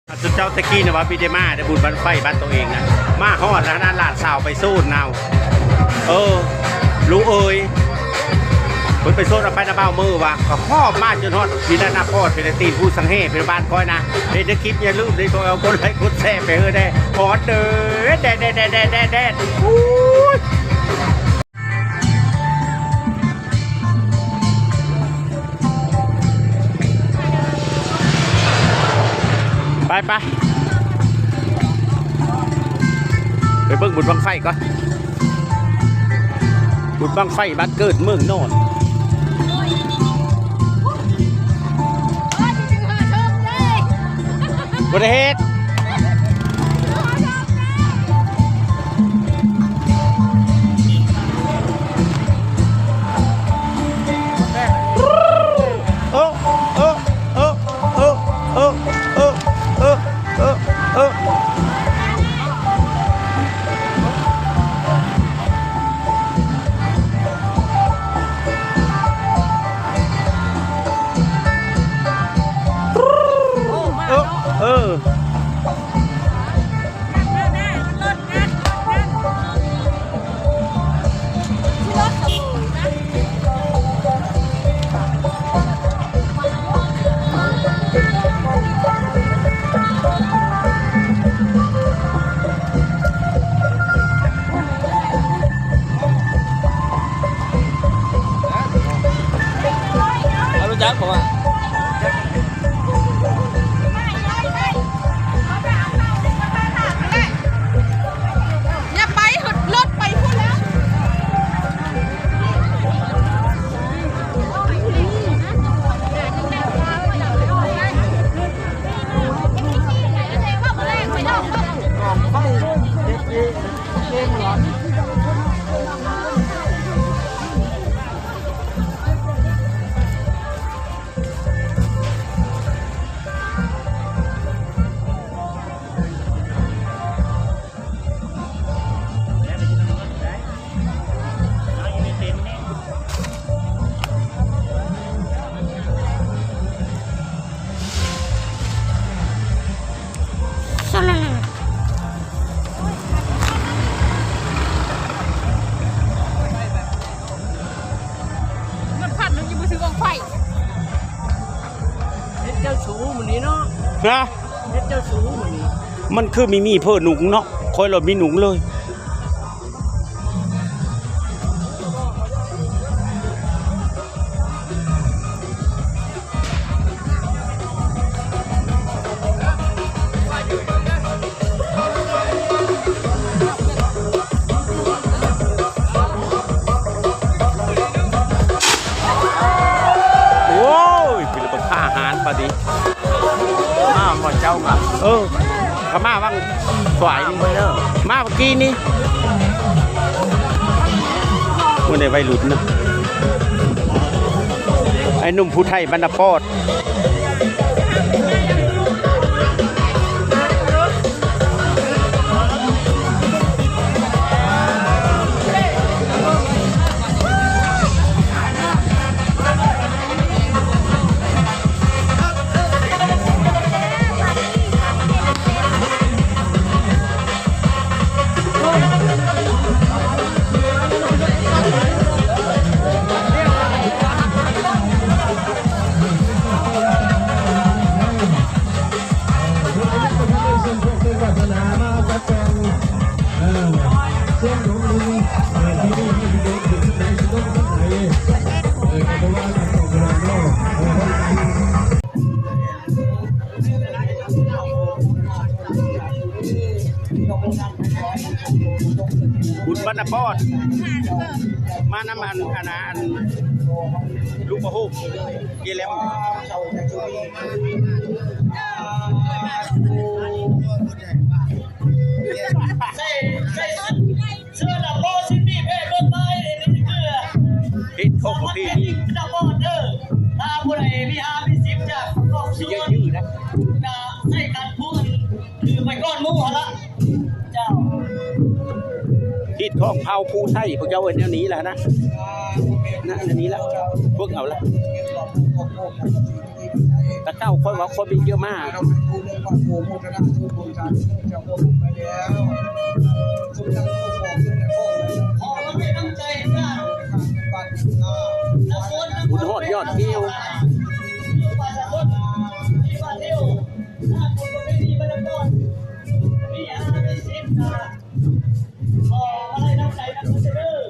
สุดเจ้าตะกี้นะว่าพี่เดมาได้บุญบันไฟบ้านตัวเองนะมาฮอดแล้วนั่นหลานสาวไปสู้นาวรู้คนไปโซนเอาไปนะเบ้ามือว่ะก็หอบมาจนฮอดพี่นาพ่อเป็นตีนผู้สังเฮเป็นบ้านก้อยนะเด็กคลิปอย่าลืมเลยตัวเอาคนไลค์คนแซ่ไปได้ฮอดเด้อแดดไปเบิ่งบุญบังไฟก่อนบุญบังไฟบ้านเกิดเมืองโน่นบริเหตุจักผมอ่ะอย่าไปหดรถไปพูดแล้วเจ้าชู้มันนี้เนาะนะเจ้าชู้มันนี้มันคือมีเพื่อหนุงเนาะคอยเรามีหนุงเลยปฏิมาหมดเจ้ากับเขามาบ้างสวยนี่มาเมื่อกี้นี่วันนี้วัยรุ่นนะไอ้หนุ่มผู้ไทยบรรณปอดบุญบรรณปอดมาน้ำมันลูกประหูเกล้มเสื้อดำโบสิพี่เพ่เบิ้ลไปนี่เกลือพิษเข้าของพี่ดำโบเด้อตาบุไรพี่อาพี่สิบจากกองส่วนนะใส่การพูดคือไปก้อนมุ้งละเจ้าพิษของเผาผู้ใส่พวกเจ้าเดี๋ยวนี้แหละนะอันนี้แล้วพวกเอาละ ตะเก้าคนว่าคนมีเยอะมาก เราดูเรื่องว่าโมโมทนาทุกคนจะโมไปแล้วสุดท้ายก็บอกขึ้นในห้องเลย ขอเราไม่ตั้งใจนะ ปัดหน้า แล้วคน บุญโหดยอดเกี้ยว ว่าจะคนที่ว่าเที่ยวถ้าคนก็ไม่ดีมาแล้วก่อนมีมีสิบนะขออะไรตั้งใจนะคุณจะเลิก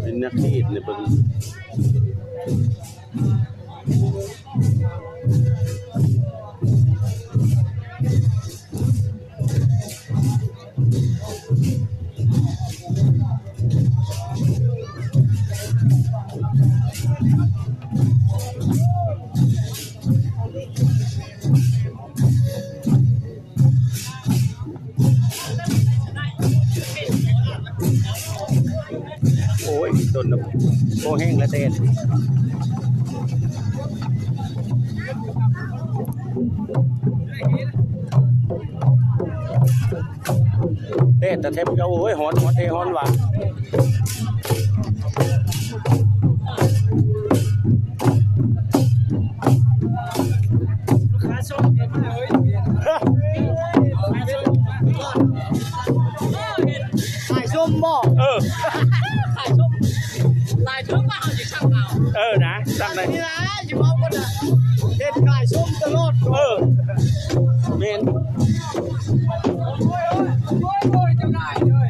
เป็นนักขีดเนี่ยเบิ่งโอ้ยต้นโคแห้งและเต้นเต้นแต่เทปก็โอ้ยหอนเทหอนหวานถ่ายชมบ่ ถ่ายชมถ่ายถึงมาเอาอยู่ช่างเอา นะสั่งไหน นี่นะอยู่เอาคนอ่ะเห็นถ่ายชมตลอด เมน โอ้ยจำได้เลย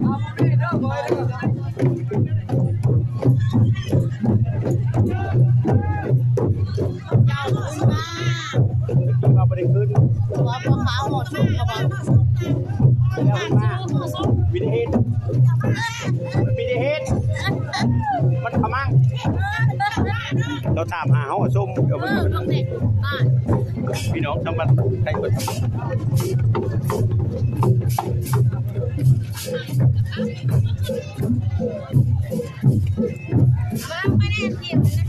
เอาไม่ได้เด้อเลย ยาวขึ้นมา มาไปขึ้น หัวพวกขาวหมดสุกกระบอก วิธีเฮ็ดมันขมังเราตามหาเขาส้มเดี๋ยว ลงเด็กบ้าน พี่น้องจังหวัดไทยเปิด ไม่ได้เทียมเลย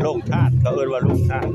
โรงทานเขาเอิ้นว่าโรงทาน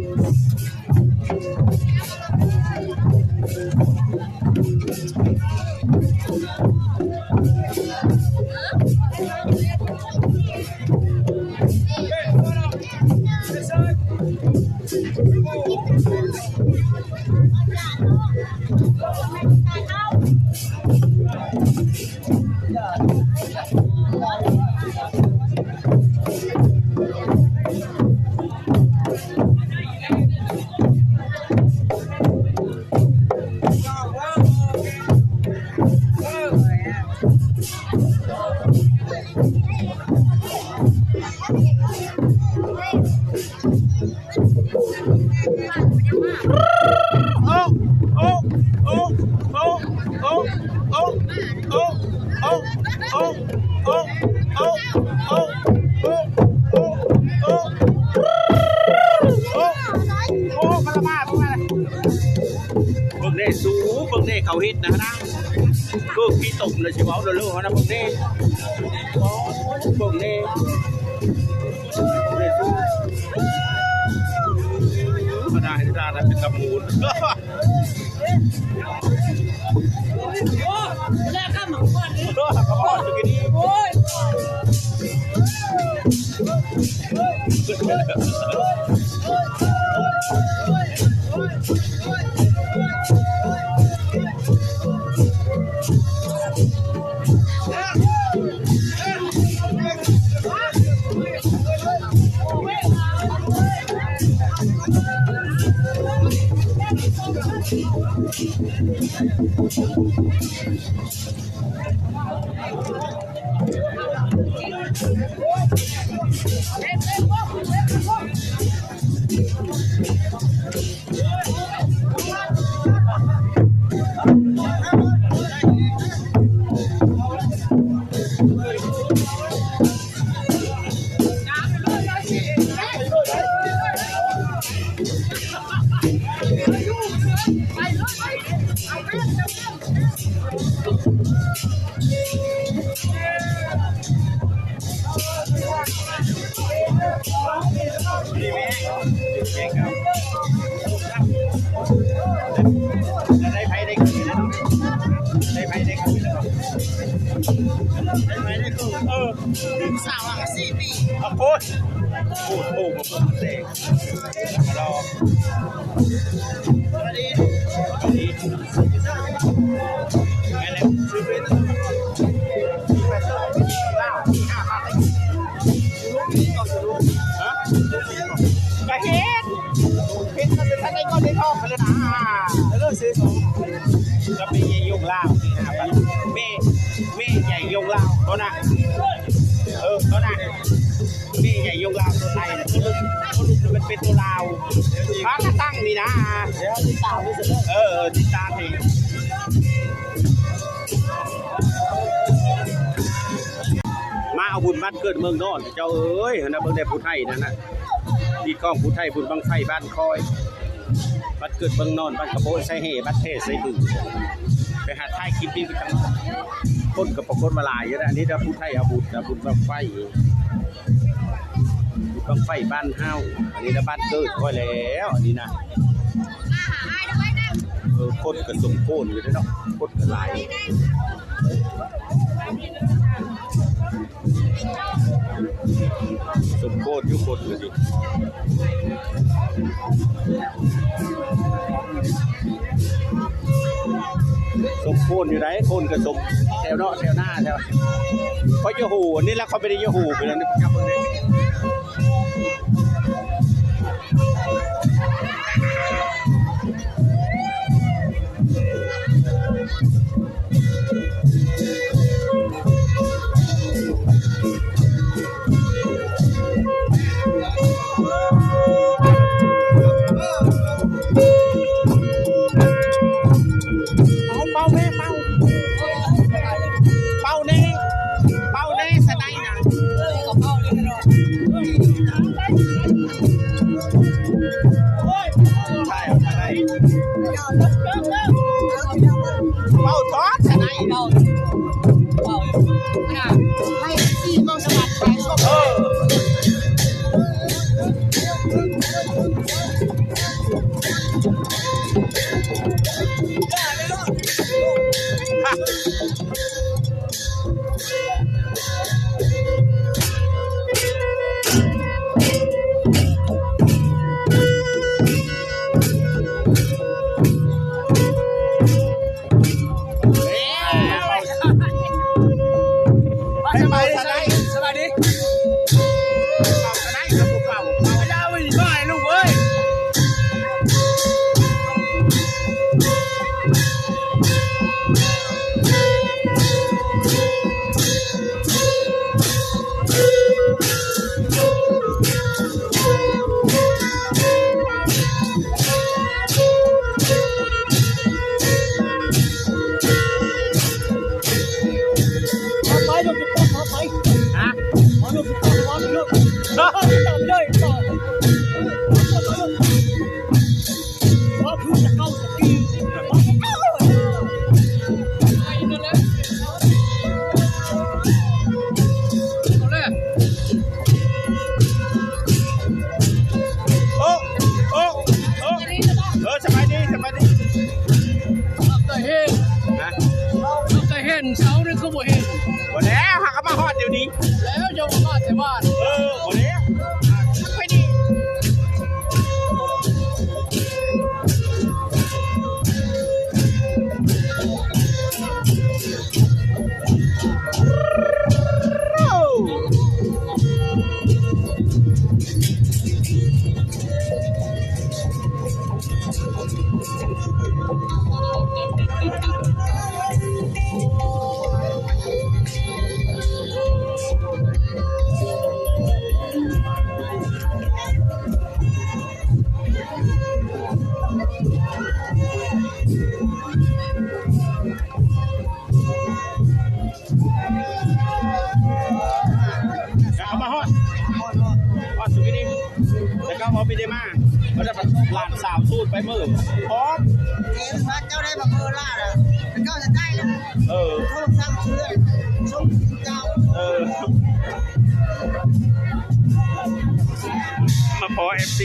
เบิ่งได้สูเบิ่งได้เขาเฮ็ดนะก็พี่ตกเลยสิเว้าเด้อลูกนะเบิ่งได้เบิ่งได้สูก็ได้เป็นตะมูล แล้วก็หมังก่อนนี่ เขาบอกจะกินดี โอ้ย ดีไหมแกงครับ ได้ครับได้ไหมได้คือสาว4 ปี เอาโคตรมาพูดเด็กรอดีไงแล้วซื้อไปตั้งกะเฮ็ดมันเป็นท่านได้ก็ได้ทองกันเลยนะแล้วซื้อสองก็เป็นใหญ่ยงลาวนี่นะครับเม่ใหญ่ยงลาวตัวน่ะตัวน่ะเม่ใหญ่ยงลาวตัวไทยตัวลูกมันเป็นตัวลาวพักตั้งนี่นะเดี๋ยวติดตามไปสิติดตามเองมาเอาบุญบ้านเกิดเมืองนอนเจ้าเอ้ยนะเมืองได้ผู้ไทยนั่นนะที่กล้องผู้ไทยบุญบังไฟบ้านคอยบ้านเกิดเมืองนอนบ้านกระโบยใส่เห่บ้านเทศใส่บึงไปหาไทยคลิปนี้ไปทำคนกับปรากฏมาหลายอยู่นะอันนี้เราผู้ไทยเอาบุญนะบุญบังไฟบุญบังไฟบ้านเฮาอันนี้นะบ้านเกิดคอยแล้วอันนี้นะคนกับสมโพนอยู่ด้วยเนาะคนกับหลายสมโพนอยู่คนเลยดิสมโพนอยู่ไหนคนกับสมแถวเนาะแถวหน้าแถวเขาจะหูนี่แล้วเขาไม่ได้จะหูไปแล้วนี่ครับเสาเนี่ยเขาบ่เห็น หมดแล้วหักมาฮอดเดี๋ยวนี้ แล้วจะมาแต่บ้าน หมดแล้วไปดิพอไปได้มาเขาจะหลานสาวสูดไปมือพร้อมเจ้าได้มาเพิ่มล่าเลยเจ้าจะได้แล้วโทษซ้ำเชื่อส่งเจ้ามาพอ FC